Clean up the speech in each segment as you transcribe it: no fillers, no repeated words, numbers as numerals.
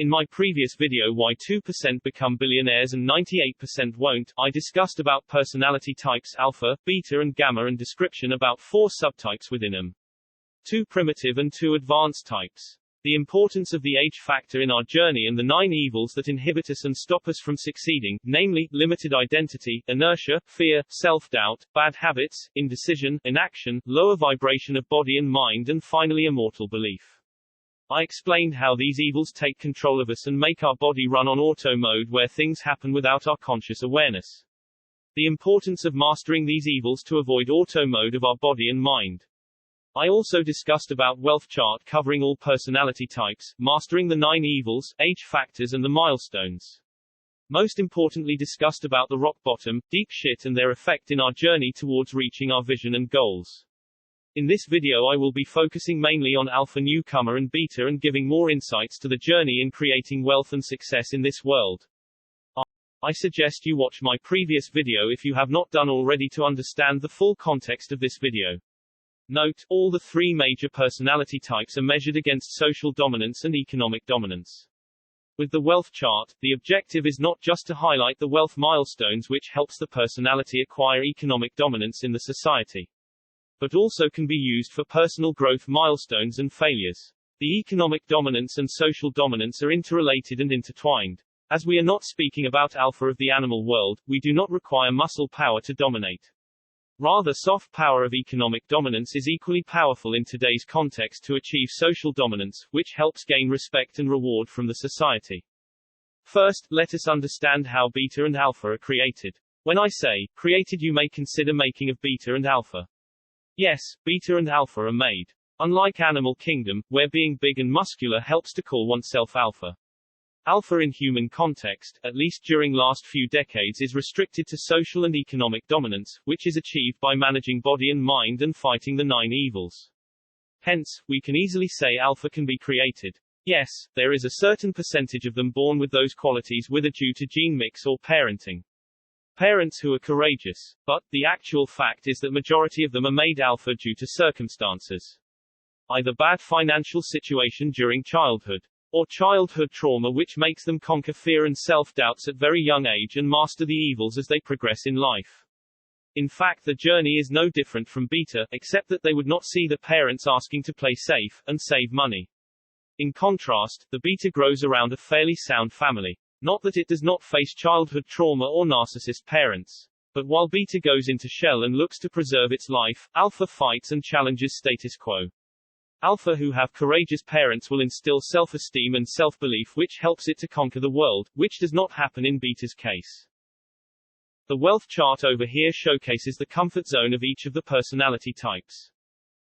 In my previous video Why 2% Become Billionaires and 98% Won't, I discussed about personality types alpha, beta and gamma and description about 4 subtypes within them. 2 primitive and 2 advanced types. The importance of the age factor in our journey and the 9 evils that inhibit us and stop us from succeeding, namely, limited identity, inertia, fear, self-doubt, bad habits, indecision, inaction, lower vibration of body and mind and finally immortal belief. I explained how these evils take control of us and make our body run on auto mode where things happen without our conscious awareness. The importance of mastering these evils to avoid auto mode of our body and mind. I also discussed about wealth chart covering all personality types, mastering the 9 evils, age factors and the milestones. Most importantly discussed about the rock bottom, deep shit and their effect in our journey towards reaching our vision and goals. In this video I will be focusing mainly on alpha, newcomer and beta and giving more insights to the journey in creating wealth and success in this world. I suggest you watch my previous video if you have not done already to understand the full context of this video. Note, all the 3 major personality types are measured against social dominance and economic dominance. With the wealth chart, the objective is not just to highlight the wealth milestones which helps the personality acquire economic dominance in the society, but also can be used for personal growth milestones and failures. The economic dominance and social dominance are interrelated and intertwined. As we are not speaking about alpha of the animal world, we do not require muscle power to dominate. Rather, soft power of economic dominance is equally powerful in today's context to achieve social dominance, which helps gain respect and reward from the society. First, let us understand how beta and alpha are created. When I say created, you may consider making of beta and alpha. Yes, beta and alpha are made. Unlike Animal Kingdom, where being big and muscular helps to call oneself alpha. Alpha in human context, at least during last few decades, is restricted to social and economic dominance, which is achieved by managing body and mind and fighting the 9 evils. Hence, we can easily say alpha can be created. Yes, there is a certain percentage of them born with those qualities whether due to gene mix or parenting. Parents who are courageous, but the actual fact is that majority of them are made alpha due to circumstances. Either bad financial situation during childhood, or childhood trauma which makes them conquer fear and self-doubts at very young age and master the evils as they progress in life. In fact, the journey is no different from beta, except that they would not see the parents asking to play safe, and save money. In contrast, the beta grows around a fairly sound family. Not that it does not face childhood trauma or narcissist parents. But while beta goes into shell and looks to preserve its life, alpha fights and challenges status quo. Alpha who have courageous parents will instill self-esteem and self-belief which helps it to conquer the world, which does not happen in beta's case. The wealth chart over here showcases the comfort zone of each of the personality types.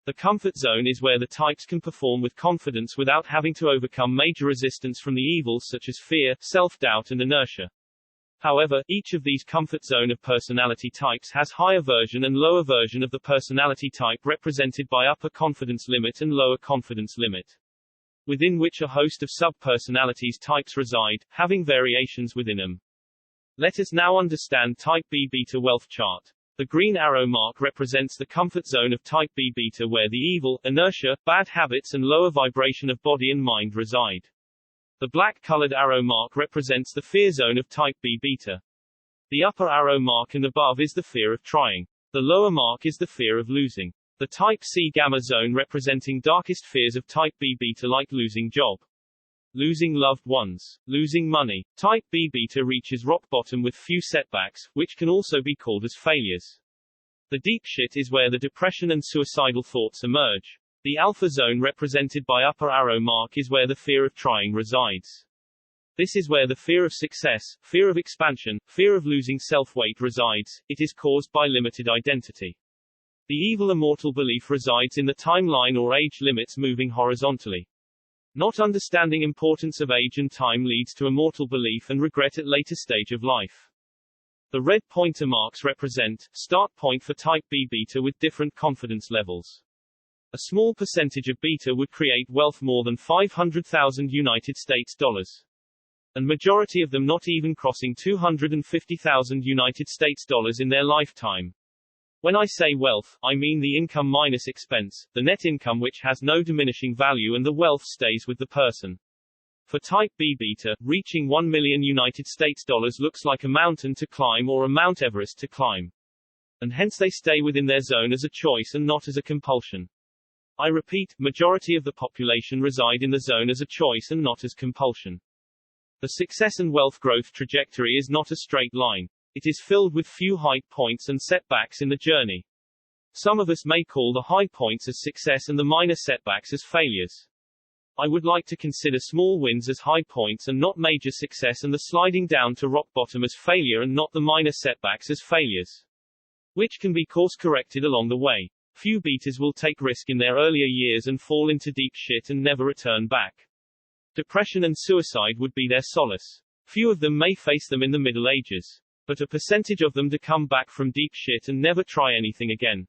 The comfort zone is where the types can perform with confidence without having to overcome major resistance from the evils such as fear, self-doubt and inertia. However, each of these comfort zone of personality types has higher version and lower version of the personality type represented by upper confidence limit and lower confidence limit, within which a host of sub-personalities types reside, having variations within them. Let us now understand Type B Beta wealth chart. The green arrow mark represents the comfort zone of Type B Beta where the evil, inertia, bad habits and lower vibration of body and mind reside. The black-colored arrow mark represents the fear zone of Type B Beta. The upper arrow mark and above is the fear of trying. The lower mark is the fear of losing. The Type C Gamma zone representing darkest fears of Type B Beta like losing job, losing loved ones, losing money. Type B Beta reaches rock bottom with few setbacks, which can also be called as failures. The deep shit is where the depression and suicidal thoughts emerge. The alpha zone represented by upper arrow mark is where the fear of trying resides. This is where the fear of success, fear of expansion, fear of losing self-weight resides. It is caused by limited identity. The evil immortal belief resides in the timeline or age limits moving horizontally. Not understanding importance of age and time leads to immortal belief and regret at later stage of life. The red pointer marks represent start point for Type B Beta with different confidence levels. A small percentage of beta would create wealth more than 500,000 United States dollars. And majority of them not even crossing 250,000 United States dollars in their lifetime. When I say wealth, I mean the income minus expense, the net income which has no diminishing value and the wealth stays with the person. For type B beta, reaching $1 million United States dollars looks like a mountain to climb or a Mount Everest to climb. And hence they stay within their zone as a choice and not as a compulsion. I repeat, majority of the population reside in the zone as a choice and not as compulsion. The success and wealth growth trajectory is not a straight line. It is filled with few high points and setbacks in the journey. Some of us may call the high points as success and the minor setbacks as failures. I would like to consider small wins as high points and not major success, and the sliding down to rock bottom as failure and not the minor setbacks as failures, which can be course corrected along the way. Few beaters will take risk in their earlier years and fall into deep shit and never return back. Depression and suicide would be their solace. Few of them may face them in the Middle Ages, but a percentage of them to come back from deep shit and never try anything again.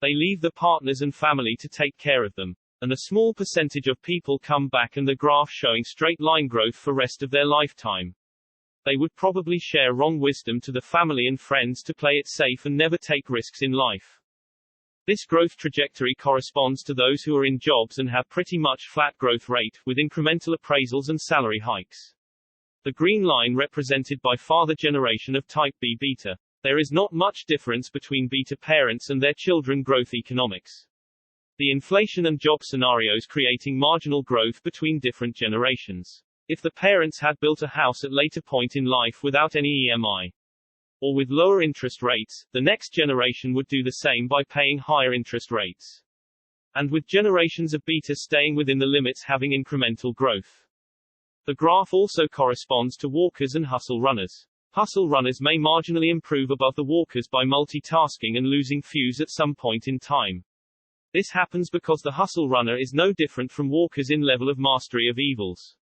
They leave the partners and family to take care of them. And a small percentage of people come back, and the graph showing straight line growth for rest of their lifetime. They would probably share wrong wisdom to the family and friends to play it safe and never take risks in life. This growth trajectory corresponds to those who are in jobs and have pretty much flat growth rate, with incremental appraisals and salary hikes. The green line represented by father generation of type B beta. There is not much difference between beta parents and their children growth economics. The inflation and job scenarios creating marginal growth between different generations. If the parents had built a house at later point in life without any EMI, or with lower interest rates, the next generation would do the same by paying higher interest rates. And with generations of beta staying within the limits having incremental growth. The graph also corresponds to walkers and hustle runners. Hustle runners may marginally improve above the walkers by multitasking and losing fuse at some point in time. This happens because the hustle runner is no different from walkers in level of mastery of evils,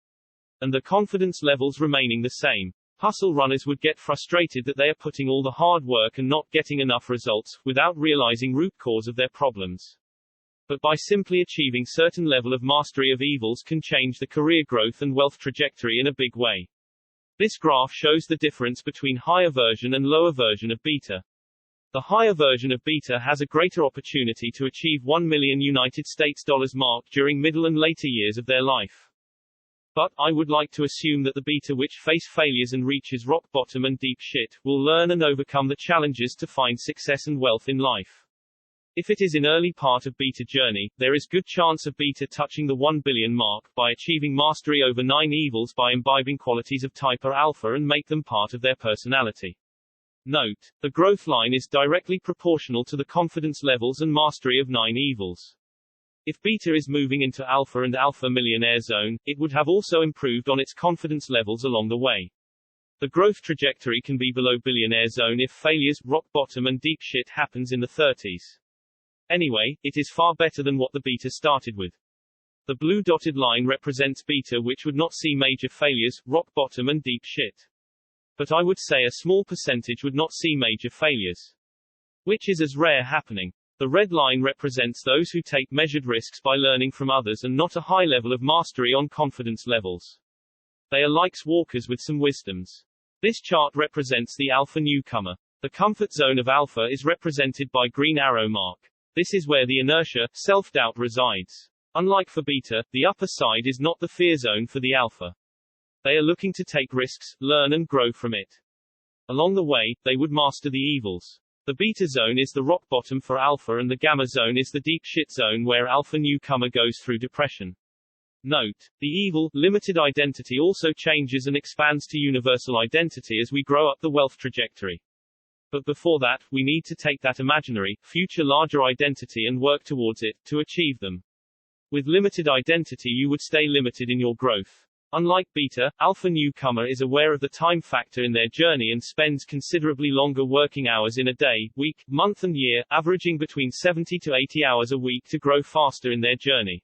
and the confidence levels remaining the same. Hustle runners would get frustrated that they are putting all the hard work and not getting enough results, without realizing root cause of their problems. But by simply achieving certain level of mastery of evils can change the career growth and wealth trajectory in a big way. This graph shows the difference between higher version and lower version of beta. The higher version of beta has a greater opportunity to achieve $1 million United States dollars mark during middle and later years of their life. But, I would like to assume that the beta which face failures and reaches rock bottom and deep shit, will learn and overcome the challenges to find success and wealth in life. If it is in early part of beta journey, there is good chance of beta touching the 1 billion mark, by achieving mastery over 9 evils by imbibing qualities of type A alpha and make them part of their personality. Note, the growth line is directly proportional to the confidence levels and mastery of 9 evils. If beta is moving into alpha and alpha millionaire zone, it would have also improved on its confidence levels along the way. The growth trajectory can be below billionaire zone if failures, rock bottom and deep shit happens in the 30s. Anyway, it is far better than what the beta started with. The blue dotted line represents beta which would not see major failures, rock bottom and deep shit. But I would say a small percentage would not see major failures, which is as rare happening. The red line represents those who take measured risks by learning from others and not a high level of mastery on confidence levels. They are like walkers with some wisdoms. This chart represents the alpha newcomer. The comfort zone of alpha is represented by green arrow mark. This is where the inertia, self-doubt resides. Unlike for beta, the upper side is not the fear zone for the alpha. They are looking to take risks, learn and grow from it. Along the way, they would master the evils. The beta zone is the rock bottom for alpha and the gamma zone is the deep shit zone where alpha newcomer goes through depression. Note, the evil, limited identity also changes and expands to universal identity as we grow up the wealth trajectory. But before that, we need to take that imaginary, future larger identity and work towards it, to achieve them. With limited identity you would stay limited in your growth. Unlike beta, alpha newcomer is aware of the time factor in their journey and spends considerably longer working hours in a day, week, month and year, averaging between 70 to 80 hours a week to grow faster in their journey.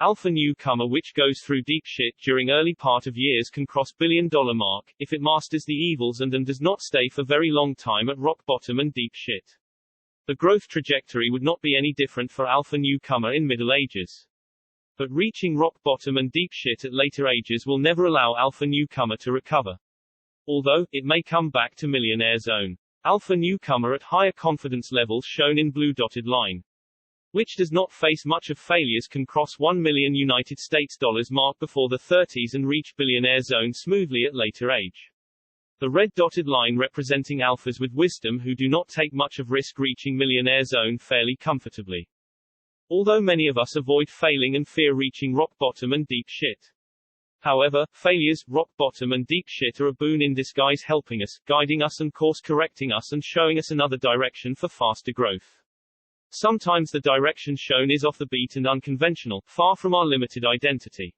Alpha newcomer which goes through deep shit during early part of years can cross billion-dollar mark, if it masters the evils and does not stay for very long time at rock bottom and deep shit. The growth trajectory would not be any different for alpha newcomer in middle ages. But reaching rock bottom and deep shit at later ages will never allow alpha newcomer to recover. Although, it may come back to millionaire zone. Alpha newcomer at higher confidence levels shown in blue dotted line. which does not face much of failures, can cross $1 million United States dollars mark before the 30s and reach billionaire zone smoothly at later age. The red dotted line representing alphas with wisdom who do not take much of risk reaching millionaire zone fairly comfortably. Although many of us avoid failing and fear reaching rock bottom and deep shit. However, failures, rock bottom and deep shit are a boon in disguise, helping us, guiding us and course correcting us and showing us another direction for faster growth. Sometimes the direction shown is off the beat and unconventional, far from our limited identity.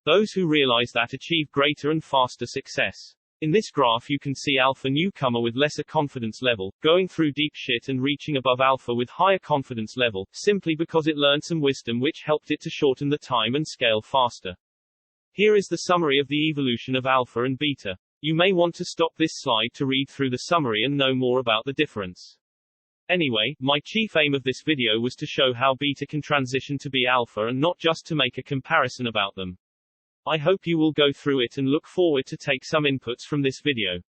Those who realize that achieve greater and faster success. In this graph you can see Alpha newcomer with lesser confidence level, going through deep shit and reaching above Alpha with higher confidence level, simply because it learned some wisdom which helped it to shorten the time and scale faster. Here is the summary of the evolution of Alpha and Beta. You may want to stop this slide to read through the summary and know more about the difference. Anyway, my chief aim of this video was to show how Beta can transition to be Alpha and not just to make a comparison about them. I hope you will go through it and look forward to take some inputs from this video.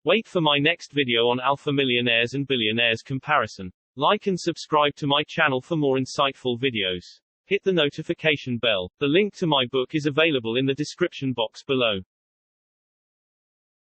Wait for my next video on Alpha millionaires and billionaires comparison. Like and subscribe to my channel for more insightful videos. Hit the notification bell. The link to my book is available in the description box below.